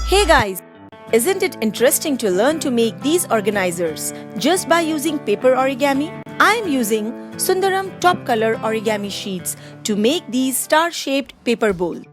Hey guys! Isn't it interesting to learn to make these organizers just by using paper origami? I am using Sundaram top color origami sheets to make these star-shaped paper bowls.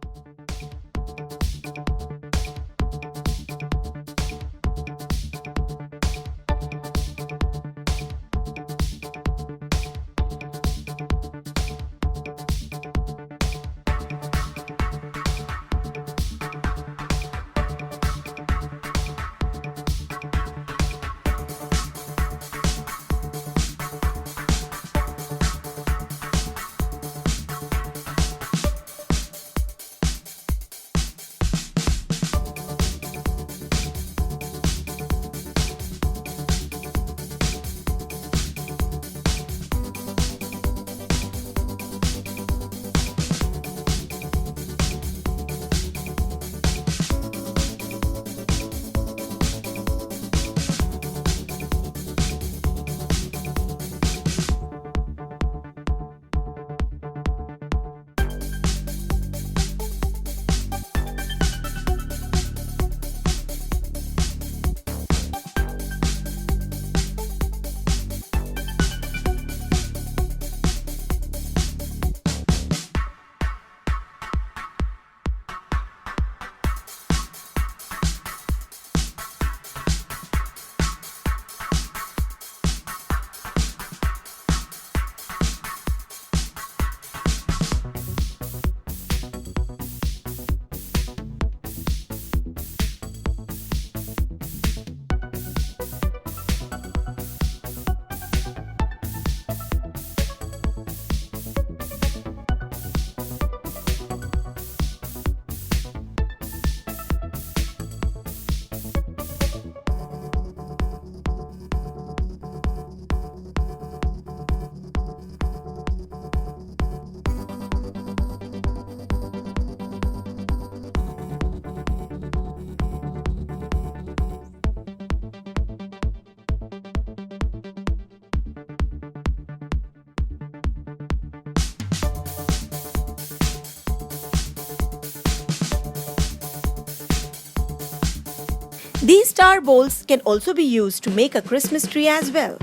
These star bowls can also be used to make a Christmas tree as well.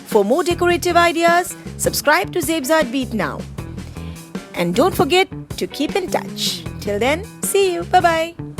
For more decorative ideas, subscribe to ZebsArtbeat now. And don't forget to keep in touch. Till then, see you. Bye-bye.